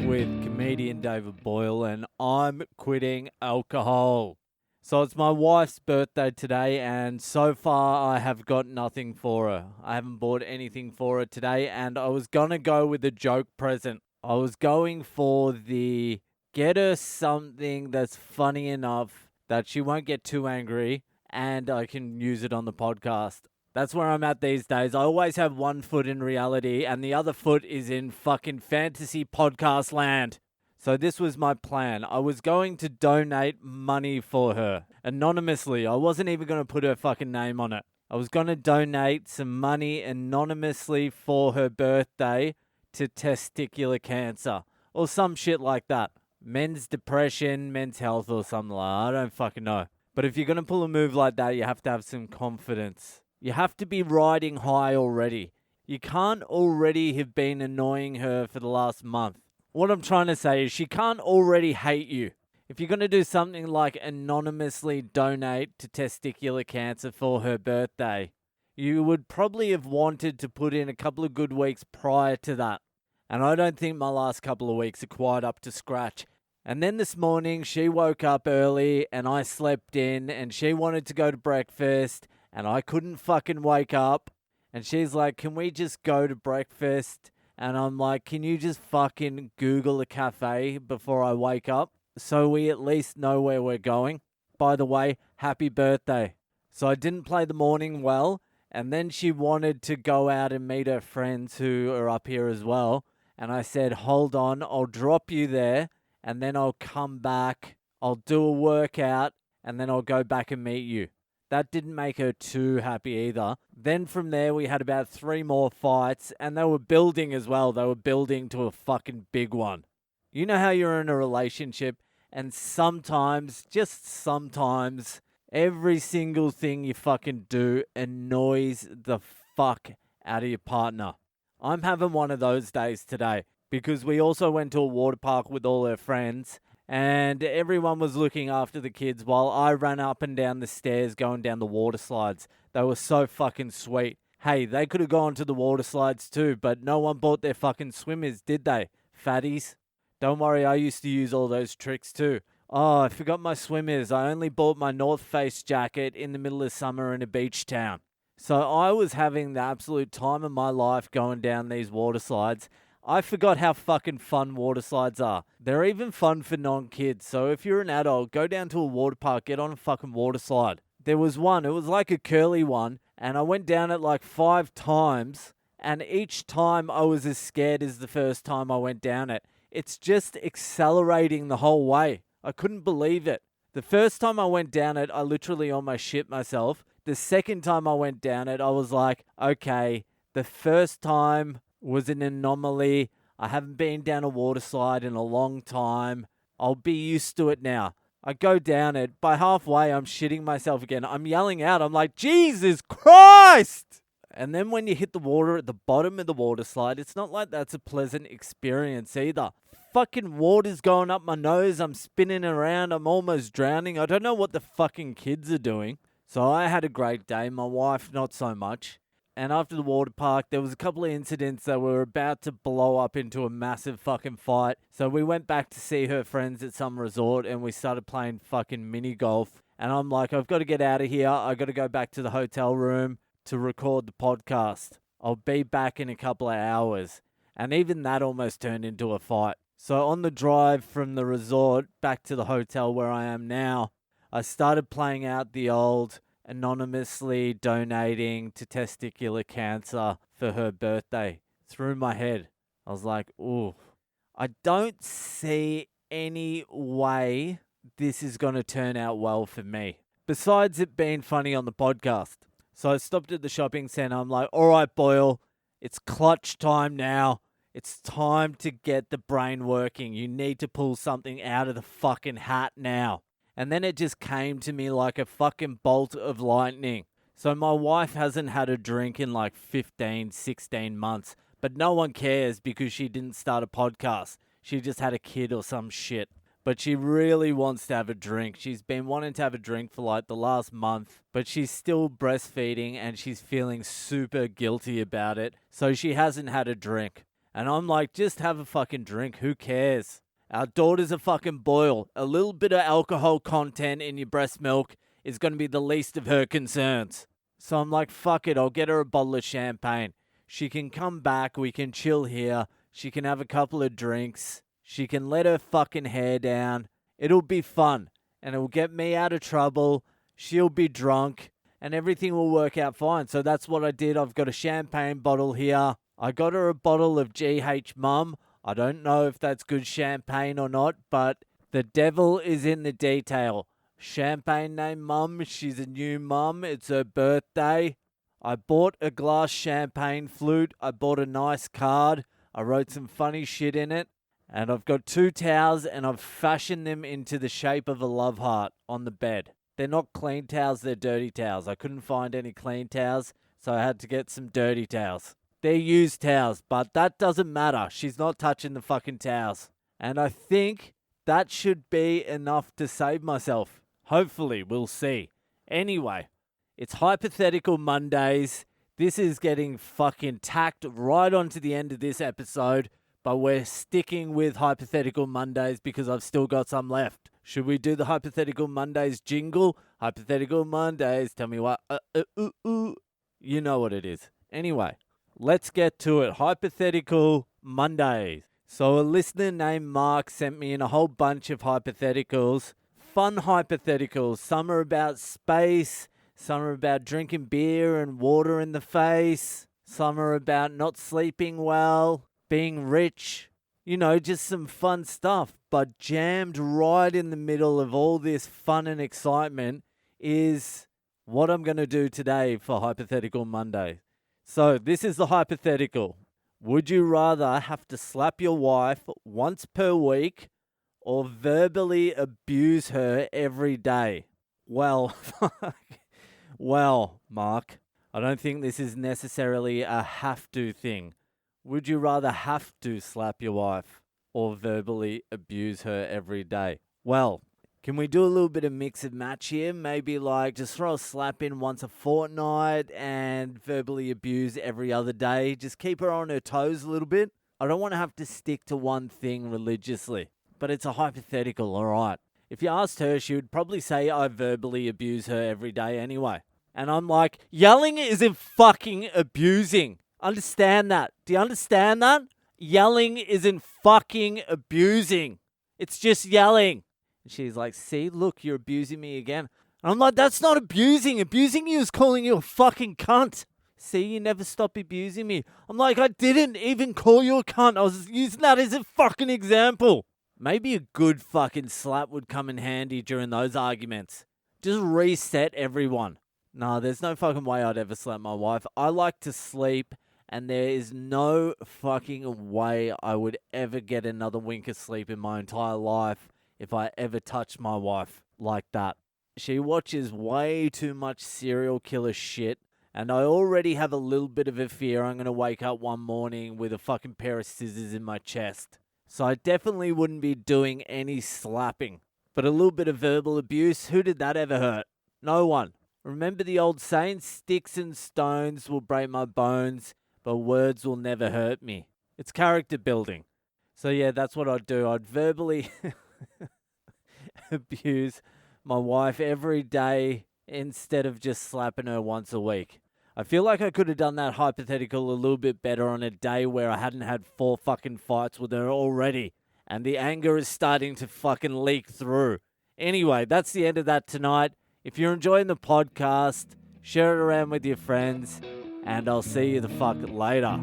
with comedian David Boyle, and I'm quitting alcohol. So it's my wife's birthday today, and so far I have got nothing for her. I haven't bought anything for her today, and I was gonna go with a joke present. I was going for the get her something that's funny enough that she won't get too angry, and I can use it on the podcast. That's where I'm at these days. I always have one foot in reality and the other foot is in fucking fantasy podcast land. So this was my plan. I was going to donate money for her anonymously. I wasn't even going to put her fucking name on it. I was going to donate some money anonymously for her birthday to testicular cancer or some shit like that. Men's depression, men's health or something like that. I don't fucking know. But if you're going to pull a move like that, you have to have some confidence. You have to be riding high already. You can't already have been annoying her for the last month. What I'm trying to say is she can't already hate you. If you're going to do something like anonymously donate to testicular cancer for her birthday, you would probably have wanted to put in a couple of good weeks prior to that. And I don't think my last couple of weeks are quite up to scratch. And then this morning she woke up early and I slept in and she wanted to go to breakfast. And I couldn't fucking wake up. And she's like, can we just go to breakfast? And I'm like, can you just fucking Google a cafe before I wake up? So we at least know where we're going. By the way, happy birthday. So I didn't play the morning well. And then she wanted to go out and meet her friends who are up here as well. And I said, hold on, I'll drop you there. And then I'll come back. I'll do a workout. And then I'll go back and meet you. That didn't make her too happy either. Then from there, we had about 3 more fights, and they were building as well. They were building to a fucking big one. You know how you're in a relationship, and sometimes, just sometimes, every single thing you fucking do annoys the fuck out of your partner. I'm having one of those days today, because we also went to a water park with all her friends, and everyone was looking after the kids while I ran up and down the stairs going down the water slides. They were so fucking sweet. Hey, they could have gone to the water slides too, but no one bought their fucking swimmers, did they? Fatties. Don't worry, I used to use all those tricks too. Oh, I forgot my swimmers. I only bought my North Face jacket in the middle of summer in a beach town. So I was having the absolute time of my life going down these water slides. I forgot how fucking fun water slides are. They're even fun for non-kids. So if you're an adult, go down to a water park, get on a fucking water slide. There was one, it was like a curly one, and I went down it like 5 times, and each time I was as scared as the first time I went down it. It's just accelerating the whole way. I couldn't believe it. The first time I went down it, I literally almost shit myself. The second time I went down it, I was like, okay, the first time was an anomaly. I haven't been down a water slide in a long time. I'll be used to it now. I go down it. By halfway, I'm shitting myself again. I'm yelling out. I'm like, Jesus Christ! And then when you hit the water at the bottom of the water slide, it's not like that's a pleasant experience either. Fucking water's going up my nose. I'm spinning around. I'm almost drowning. I don't know what the fucking kids are doing. So I had a great day. My wife, not so much. And after the water park, there was a couple of incidents that were about to blow up into a massive fucking fight. So we went back to see her friends at some resort and we started playing fucking mini golf. And I'm like, I've got to get out of here. I've got to go back to the hotel room to record the podcast. I'll be back in a couple of hours. And even that almost turned into a fight. So on the drive from the resort back to the hotel where I am now, I started playing out the old anonymously donating to testicular cancer for her birthday through my head. I was like, ooh, I don't see any way this is going to turn out well for me. Besides it being funny on the podcast. So I stopped at the shopping center. I'm like, all right, Boyle, it's clutch time now. It's time to get the brain working. You need to pull something out of the fucking hat now. And then it just came to me like a fucking bolt of lightning. So my wife hasn't had a drink in like 15, 16 months. But no one cares because she didn't start a podcast. She just had a kid or some shit. But she really wants to have a drink. She's been wanting to have a drink for like the last month. But she's still breastfeeding and she's feeling super guilty about it. So she hasn't had a drink. And I'm like, just have a fucking drink. Who cares? Our daughter's a fucking Boyle. A little bit of alcohol content in your breast milk is going to be the least of her concerns. So I'm like, fuck it. I'll get her a bottle of champagne. She can come back. We can chill here. She can have a couple of drinks. She can let her fucking hair down. It'll be fun. And it'll get me out of trouble. She'll be drunk. And everything will work out fine. So that's what I did. I've got a champagne bottle here. I got her a bottle of GH Mum. I don't know if that's good champagne or not, but the devil is in the detail. Champagne named Mum. She's a new mum. It's her birthday. I bought a glass champagne flute. I bought a nice card. I wrote some funny shit in it. And I've got 2 towels and I've fashioned them into the shape of a love heart on the bed. They're not clean towels, they're dirty towels. I couldn't find any clean towels, so I had to get some dirty towels. They're used towels, but that doesn't matter. She's not touching the fucking towels. And I think that should be enough to save myself. Hopefully, we'll see. Anyway, it's Hypothetical Mondays. This is getting fucking tacked right onto the end of this episode, but we're sticking with Hypothetical Mondays because I've still got some left. Should we do the Hypothetical Mondays jingle? Hypothetical Mondays, tell me what. You know what it is. Anyway, let's get to it. Hypothetical Mondays. So a listener named Mark sent me in a whole bunch of hypotheticals. Fun hypotheticals. Some are about space. Some are about drinking beer and water in the face. Some are about not sleeping well, being rich. You know, just some fun stuff. But jammed right in the middle of all this fun and excitement is what I'm going to do today for Hypothetical Monday. So this is the hypothetical. Would you rather have to slap your wife once per week or verbally abuse her every day? Well, well, Mark, I don't think this is necessarily a have to thing. Would you rather have to slap your wife or verbally abuse her every day? Well, can we do a little bit of mix and match here? Maybe like just throw a slap in once a fortnight and verbally abuse every other day. Just keep her on her toes a little bit. I don't want to have to stick to one thing religiously, but it's a hypothetical, all right. If you asked her, she would probably say I verbally abuse her every day anyway. And I'm like, yelling isn't fucking abusing. Understand that. Do you understand that? Yelling isn't fucking abusing. It's just yelling. And she's like, see, look, you're abusing me again. And I'm like, that's not abusing. Abusing you is calling you a fucking cunt. See, you never stop abusing me. I'm like, I didn't even call you a cunt. I was using that as a fucking example. Maybe a good fucking slap would come in handy during those arguments. Just reset everyone. No, there's no fucking way I'd ever slap my wife. I like to sleep. And there is no fucking way I would ever get another wink of sleep in my entire life if I ever touched my wife like that. She watches way too much serial killer shit, and I already have a little bit of a fear I'm going to wake up one morning with a fucking pair of scissors in my chest. So I definitely wouldn't be doing any slapping. But a little bit of verbal abuse, who did that ever hurt? No one. Remember the old saying, sticks and stones will break my bones, but words will never hurt me. It's character building. So yeah, that's what I'd do. I'd verbally abuse my wife every day instead of just slapping her once a week. I feel like I could have done that hypothetical a little bit better on a day where I hadn't had 4 fucking fights with her already. And the anger is starting to fucking leak through. Anyway, that's the end of that tonight. If you're enjoying the podcast, share it around with your friends. And I'll see you the fuck later.